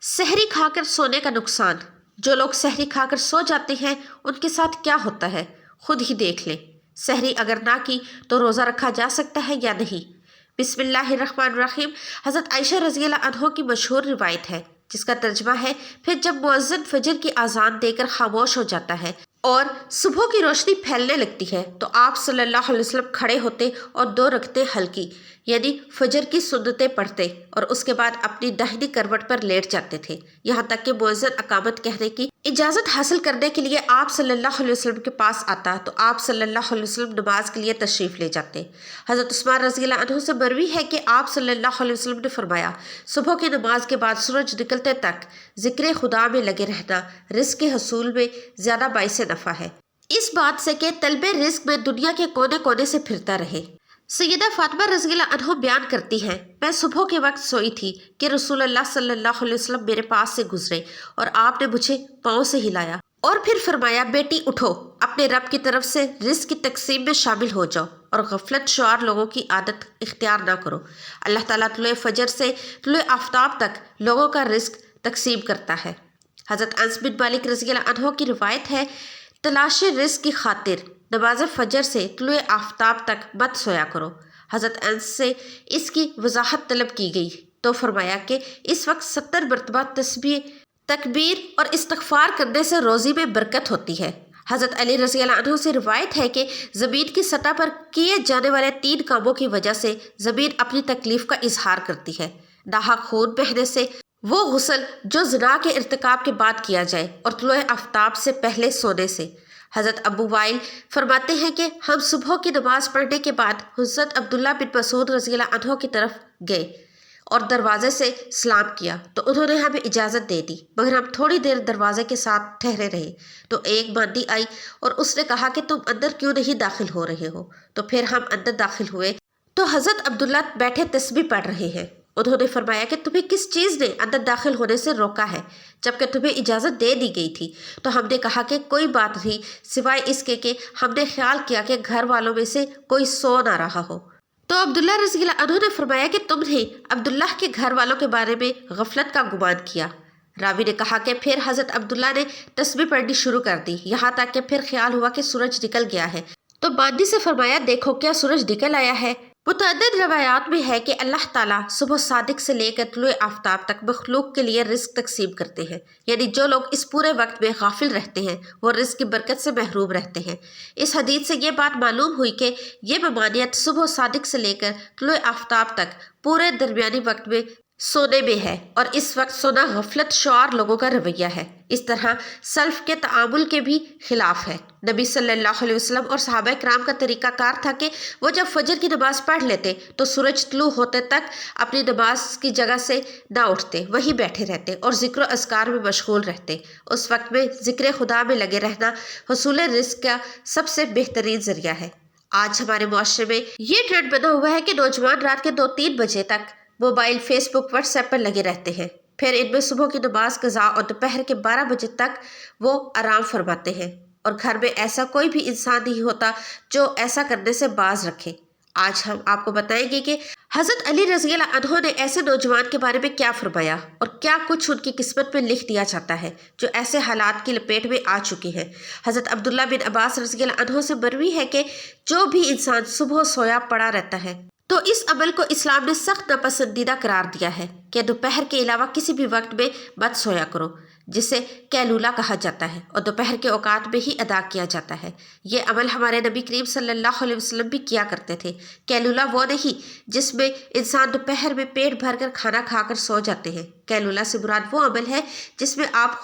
सहरी खाकर सोने का नुकसान। जो लोग सहरी खाकर सो जाते हैं उनके साथ क्या होता है, खुद ही देख लें। सहरी अगर ना की तो रोज़ा रखा जा सकता है या नहीं। बिस्मिल्लाहिर्रहमानिर्रहीम। हज़रत आयशा रज़ियल्लाहु अन्हा की मशहूर रिवायत है जिसका तर्जमा है, फिर जब मुअज्जिन फजर की आज़ान देकर खामोश हो जाता है और सुबह की रोशनी फैलने लगती है तो आप सल्लल्लाहु अलैहि वसल्लम खड़े होते और 2 रकते हल्की यानी फजर की सुन्नतें पढ़ते और उसके बाद अपनी दाहिनी करवट पर लेट जाते थे, यहाँ तक कि मुअज्जिन अकामत कहने की इजाज़त हासिल करने के लिए आप सल्लल्लाहु अलैहि वसल्लम के पास आता तो आप सल्लल्लाहु अलैहि वसल्लम नमाज के लिए तशरीफ़ ले जाते। हज़रत उस्मान रज़ियल्लाहु अन्हु से मरवी है कि आप सल्लल्लाहु अलैहि वसल्लम ने फरमाया, सुबह की नमाज के बाद सूरज निकलते तक ज़िक्र खुदा में लगे रहना रिज़्क़ के हसूल में ज़्यादा बाइस नफ़ा है, इस बात से कि तलबे रिज़्क़ में दुनिया के कोने कोने से फिरता रहे। सैयदा फातिमा रज़ियल्लाहु अन्हा बयान करती हैं, मैं सुबह के वक्त सोई थी कि रसूलुल्लाह सल्लल्लाहु अलैहि वसल्लम मेरे पास से गुजरे और आपने मुझे पाँव से हिलाया और फिर फरमाया, बेटी उठो, अपने रब की तरफ से रिज़्क़ की तकसीम में शामिल हो जाओ और गफलत शुआर लोगों की आदत इख्तियार ना करो। अल्लाह ताला तुलुए फजर से तुलुए आफ्ताब तक लोगों का रिज़्क़ तकसीम करता है। हज़रत अनस बिन मालिक रज़ियल्लाहु अन्हु की रिवायत है, तलाश रिज़्क़ की खातिर नमाज फजर से तुलुए आफ्ताब तक मत सोया करो। हज़रत अनस से इसकी वजाहत तलब की गई तो फरमाया कि इस वक्त 70 मरतबा तस्बीह, तकबीर और इस्तग़फ़ार करने से रोज़ी में बरकत होती है। हज़रत अली रज़ियल्लाहु अन्हु से रिवायत है कि ज़मीन की सतह पर किए जाने वाले 3 कामों की वजह से ज़मीन अपनी तकलीफ़ का इजहार करती है। नाहक खून बहने से, वो गुस्ल जो ज़िना के इर्तिकाब के बाद किया जाए और तुलुए आफ्ताब से पहले सोने से। हज़रत अबू वाइल फरमाते हैं कि हम सुबह की नमाज़ पढ़ने के बाद हज़रत अब्दुल्ला बिन मसूद रज़ियल्लाहु अन्हु की तरफ गए और दरवाजे से सलाम किया तो उन्होंने हमें इजाज़त दे दी, मगर हम थोड़ी देर दरवाजे के साथ ठहरे रहे तो एक बंदी आई और उसने कहा कि तुम अंदर क्यों नहीं दाखिल हो रहे हो। तो फिर हम अंदर दाखिल हुए तो हज़रत अब्दुल्ला बैठे तस्बीह पढ़ रहे हैं। उन्होंने फरमाया कि तुम्हें किस चीज़ ने अंदर दाखिल होने से रोका है जबकि तुम्हें इजाज़त दे दी गई थी। तो हमने कहा कि कोई बात नहीं सिवाय इसके कि हमने ख्याल किया कि घर वालों में से कोई सो ना रहा हो। तो अब्दुल्ला रज़ियल्लाहु अन्हु ने फरमाया कि तुमने अब्दुल्ला के घर वालों के बारे में गफलत का गुमान किया। रावी ने कहा कि फिर हज़रत अब्दुल्ला ने तस्बीह पढ़नी शुरू कर दी, यहाँ तक कि फिर ख्याल हुआ कि सूरज निकल गया है तो बांदी से फरमाया, देखो क्या सूरज निकल आया है। मुतअद्दिद रवायात में है कि अल्लाह ताला सुबह सादिक से लेकर तुलुए आफ्ताब तक मखलूक के लिए रिज़्क़ तकसीम करते हैं, यानी जो लोग इस पूरे वक्त में गाफिल रहते हैं वो रिज़्क़ की बरकत से महरूम रहते हैं। इस हदीस से ये बात मालूम हुई कि ये ममानियत सुबह सादिक से लेकर तुलुए आफ्ताब तक पूरे दरमियानी वक्त में सोने में है और इस वक्त सोना गफलत शुआर लोगों का रवैया है। इस तरह सल्फ के तामुल के भी खिलाफ है। नबी सल्लल्लाहु अलैहि वसल्लम और सहाबा किराम का तरीका कार था कि वो जब फजर की नमाज पढ़ लेते तो सूरज तुलू होते तक अपनी नमाज की जगह से ना उठते, वहीं बैठे रहते और ज़िक्र अस्कार में मशगूल रहते। उस वक्त में ज़िक्र खुदा में लगे रहना हुसूल रिज़्क़ का सबसे बेहतरीन ज़रिया है। आज हमारे मुआशरे में ये ट्रेंड बना हुआ है कि नौजवान रात के 2-3 बजे तक मोबाइल, फेसबुक, व्हाट्सएप पर लगे रहते हैं, फिर इनमें सुबह की नमाज कज़ा और दोपहर के 12 बजे तक वो आराम फरमाते हैं और घर में ऐसा कोई भी इंसान नहीं होता जो ऐसा करने से बाज रखे। आज हम आपको बताएंगे कि हज़रत अली रज़ियल्लाहु अन्हु ने ऐसे नौजवान के बारे में क्या फरमाया और क्या कुछ उनकी किस्मत में लिख दिया जाता है जो ऐसे हालात की लपेट में आ चुके हैं। हज़रत अब्दुल्ला बिन अब्बास रज़ियल्लाहु अन्हु से मरवी है कि जो भी इंसान सुबह सोया पड़ा रहता है तो इस अमल को इस्लाम ने सख्त नापसंदीदा करार दिया है कि दोपहर के अलावा किसी भी वक्त में मत सोया करो, जिसे कैलूला कहा जाता है और दोपहर के औकात में ही अदा किया जाता है। ये अमल हमारे नबी करीम सल्लल्लाहु अलैहि वसल्लम भी किया करते थे। कैलूला वो नहीं जिसमें इंसान दोपहर में पेट भरकर खाना खाकर सो जाते हैं। कैलूला से मुराद वो अमल है जिसमें आप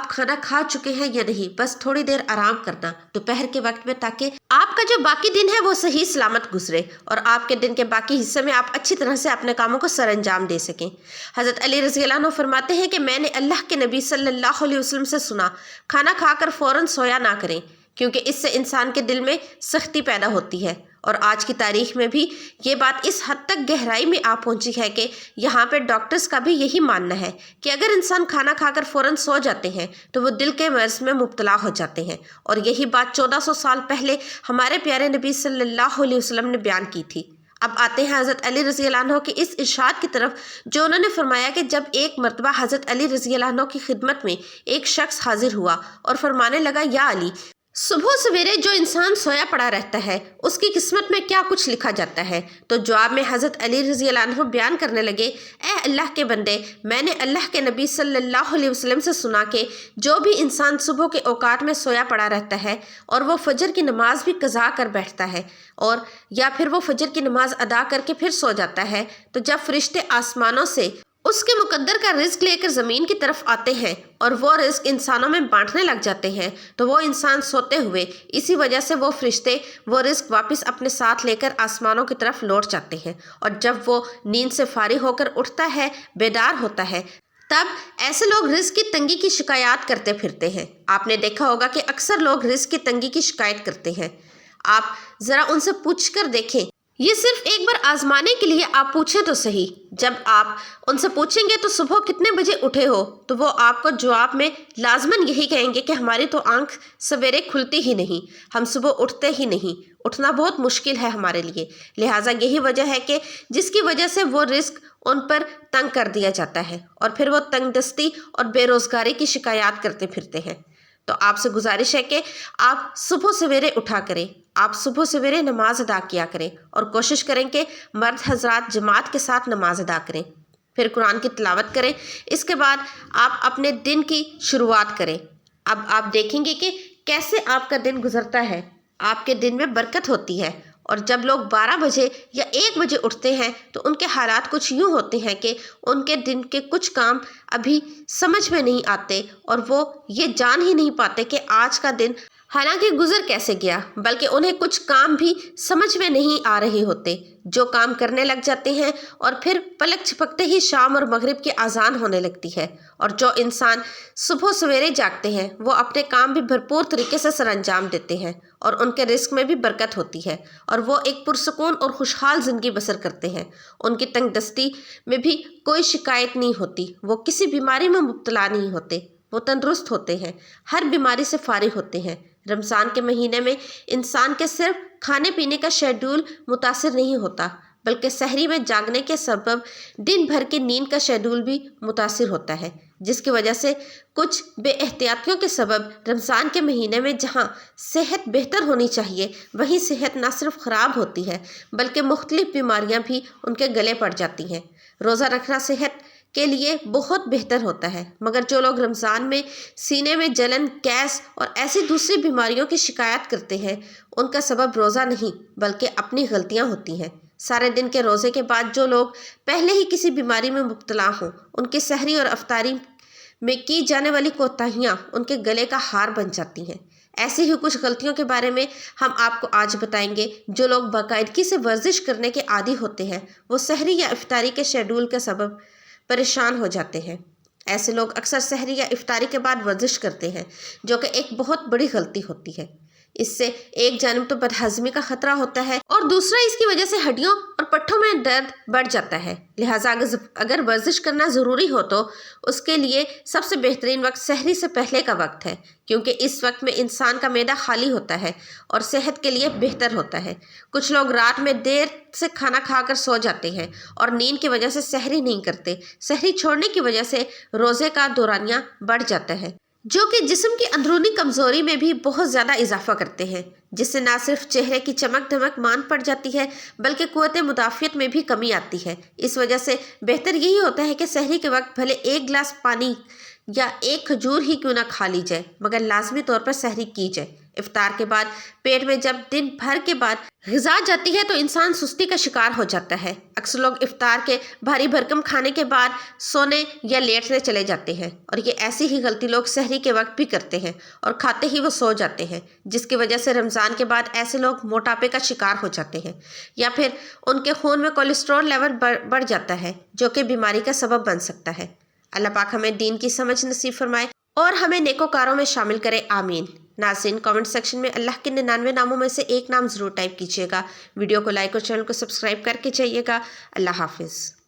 खाना खा चुके हैं या नहीं, बस थोड़ी देर आराम करना दोपहर के वक्त में, ताकि आपका जो बाकी दिन है वो सही सलामत गुजरे और आपके दिन के बाकी हिस्से में आप अच्छी तरह से अपने कामों को सर अंजाम दे सकें। हज़रत अली रज़ियल्लाहु अन्हु फरमाते हैं कि मैंने अल्लाह के नबी सल्लल्लाहु अलैहि वसल्लम से सुना, खाना खाकर फ़ौरन सोया ना करें क्योंकि इससे इंसान के दिल में सख्ती पैदा होती है। और आज की तारीख में भी ये बात इस हद तक गहराई में आ पहुंची है कि यहाँ पे डॉक्टर्स का भी यही मानना है कि अगर इंसान खाना खाकर फ़ौरन सो जाते हैं तो वो दिल के मर्ज में मुब्तला हो जाते हैं। और यही बात 1400 साल पहले हमारे प्यारे नबी सल्लल्लाहु अलैहि वसल्लम ने बयान की थी। اب آتے ہیں حضرت علی رضی اللہ عنہ کے اس ارشاد کی طرف جو انہوں نے فرمایا کہ جب ایک مرتبہ حضرت علی رضی اللہ عنہ کی خدمت میں ایک شخص حاضر ہوا اور فرمانے لگا، یا علی، صبح سویرے جو انسان سویا پڑا رہتا ہے اس کی قسمت میں کیا کچھ لکھا جاتا ہے؟ تو جواب میں حضرت علی رضی اللہ عنہ بیان کرنے لگے، اے اللہ کے بندے، میں نے اللہ کے نبی صلی اللہ علیہ وسلم سے سنا کہ جو بھی انسان صبح کے اوقات میں سویا پڑا رہتا ہے اور وہ فجر کی نماز بھی قضا کر بیٹھتا ہے اور یا پھر وہ فجر کی نماز ادا کر کے پھر سو جاتا ہے، تو جب فرشتے آسمانوں سے اس کے مقدر کا رزق لے کر زمین کی طرف آتے ہیں اور وہ رزق انسانوں میں بانٹنے لگ جاتے ہیں، تو وہ انسان سوتے ہوئے اسی وجہ سے وہ فرشتے وہ رزق واپس اپنے ساتھ لے کر آسمانوں کی طرف لوٹ جاتے ہیں، اور جب وہ نیند سے فارغ ہو کر اٹھتا ہے، بیدار ہوتا ہے، تب ایسے لوگ رزق کی تنگی کی شکایات کرتے پھرتے ہیں۔ آپ نے دیکھا ہوگا کہ اکثر لوگ رزق کی تنگی کی شکایت کرتے ہیں۔ آپ ذرا ان سے پوچھ کر دیکھیں، یہ صرف ایک بار آزمانے کے لیے آپ پوچھیں تو صحیح۔ جب آپ ان سے پوچھیں گے تو صبح کتنے بجے اٹھے ہو، تو وہ آپ کو جواب میں لازماً یہی کہیں گے کہ ہماری تو آنکھ سویرے کھلتی ہی نہیں، ہم صبح اٹھتے ہی نہیں، اٹھنا بہت مشکل ہے ہمارے لیے، لہٰذا یہی وجہ ہے کہ جس کی وجہ سے وہ رزق ان پر تنگ کر دیا جاتا ہے اور پھر وہ تنگ دستی اور بے روزگاری کی شکایات کرتے پھرتے ہیں۔ تو آپ سے گزارش ہے کہ آپ صبح سویرے اٹھا کریں، آپ صبح سویرے نماز ادا کیا کریں اور کوشش کریں کہ مرد حضرات جماعت کے ساتھ نماز ادا کریں، پھر قرآن کی تلاوت کریں، اس کے بعد آپ اپنے دن کی شروعات کریں۔ اب آپ دیکھیں گے کہ کیسے آپ کا دن گزرتا ہے، آپ کے دن میں برکت ہوتی ہے، اور جب لوگ 12 بجے یا 1 بجے اٹھتے ہیں تو ان کے حالات کچھ یوں ہوتے ہیں کہ ان کے دن کے کچھ کام ابھی سمجھ میں نہیں آتے اور وہ یہ جان ہی نہیں پاتے کہ آج کا دن حالانکہ گزر کیسے گیا، بلکہ انہیں کچھ کام بھی سمجھ میں نہیں آ رہے ہوتے، جو کام کرنے لگ جاتے ہیں اور پھر پلک چھپکتے ہی شام اور مغرب کی اذان ہونے لگتی ہے۔ اور جو انسان صبح سویرے جاگتے ہیں وہ اپنے کام بھی بھرپور طریقے سے سر انجام دیتے ہیں اور ان کے رزق میں بھی برکت ہوتی ہے اور وہ ایک پرسکون اور خوشحال زندگی بسر کرتے ہیں۔ ان کی تنگ دستی میں بھی کوئی شکایت نہیں ہوتی، وہ کسی بیماری میں مبتلا نہیں ہوتے، وہ تندرست ہوتے ہیں، ہر بیماری سے فارغ ہوتے ہیں۔ رمضان کے مہینے میں انسان کے صرف کھانے پینے کا شیڈول متاثر نہیں ہوتا، بلکہ سحری میں جاگنے کے سبب دن بھر کی نیند کا شیڈول بھی متاثر ہوتا ہے، جس کی وجہ سے کچھ بے احتیاطیوں کے سبب رمضان کے مہینے میں جہاں صحت بہتر ہونی چاہیے وہیں صحت نہ صرف خراب ہوتی ہے بلکہ مختلف بیماریاں بھی ان کے گلے پڑ جاتی ہیں۔ روزہ رکھنا صحت کے لیے بہت بہتر ہوتا ہے، مگر جو لوگ رمضان میں سینے میں جلن، گیس اور ایسی دوسری بیماریوں کی شکایت کرتے ہیں، ان کا سبب روزہ نہیں بلکہ اپنی غلطیاں ہوتی ہیں۔ سارے دن کے روزے کے بعد جو لوگ پہلے ہی کسی بیماری میں مبتلا ہوں، ان کی سحری اور افطاری میں کی جانے والی کوتاہیاں ان کے گلے کا ہار بن جاتی ہیں۔ ایسی ہی کچھ غلطیوں کے بارے میں ہم آپ کو آج بتائیں گے۔ جو لوگ باقاعدگی سے ورزش کرنے کے عادی ہوتے ہیں وہ سحری یا افطاری کے شیڈول کے سبب پریشان ہو جاتے ہیں۔ ایسے لوگ اکثر سحری یا افطاری کے بعد ورزش کرتے ہیں، جو کہ ایک بہت بڑی غلطی ہوتی ہے۔ اس سے ایک جانب تو بدہضمی کا خطرہ ہوتا ہے اور دوسرا اس کی وجہ سے ہڈیوں اور پٹھوں میں درد بڑھ جاتا ہے، لہٰذا اگر ورزش کرنا ضروری ہو تو اس کے لیے سب سے بہترین وقت سحری سے پہلے کا وقت ہے، کیونکہ اس وقت میں انسان کا معدہ خالی ہوتا ہے اور صحت کے لیے بہتر ہوتا ہے۔ کچھ لوگ رات میں دیر سے کھانا کھا کر سو جاتے ہیں اور نیند کی وجہ سے سحری نہیں کرتے۔ سحری چھوڑنے کی وجہ سے روزے کا دورانیہ بڑھ جاتا ہے، جو کہ جسم کی اندرونی کمزوری میں بھی بہت زیادہ اضافہ کرتے ہیں، جس سے نہ صرف چہرے کی چمک دمک ماند پڑ جاتی ہے بلکہ قوت مدافعت میں بھی کمی آتی ہے۔ اس وجہ سے بہتر یہی ہوتا ہے کہ سحری کے وقت بھلے 1 گلاس پانی یا 1 کھجور ہی کیوں نہ کھا لی جائے، مگر لازمی طور پر سحری کی جائے۔ افطار کے بعد پیٹ میں جب دن بھر کے بعد غذا جاتی ہے تو انسان سستی کا شکار ہو جاتا ہے۔ اکثر لوگ افطار کے بھاری بھرکم کھانے کے بعد سونے یا لیٹنے چلے جاتے ہیں، اور یہ ایسی ہی غلطی لوگ سحری کے وقت بھی کرتے ہیں اور کھاتے ہی وہ سو جاتے ہیں، جس کی وجہ سے رمضان کے بعد ایسے لوگ موٹاپے کا شکار ہو جاتے ہیں، یا پھر ان کے خون میں کولیسٹرول لیول بڑھ جاتا ہے، جو کہ بیماری کا سبب بن سکتا ہے۔ اللہ پاک ہمیں دین کی سمجھ نصیب فرمائے اور ہمیں نیکوکاروں میں شامل کرے، آمین۔ ناظرین، کامنٹ سیکشن میں اللہ کے 99 ناموں میں سے ایک نام ضرور ٹائپ کیجیے گا۔ ویڈیو کو لائک اور چینل کو سبسکرائب کر کے جائیے گا۔ اللہ حافظ۔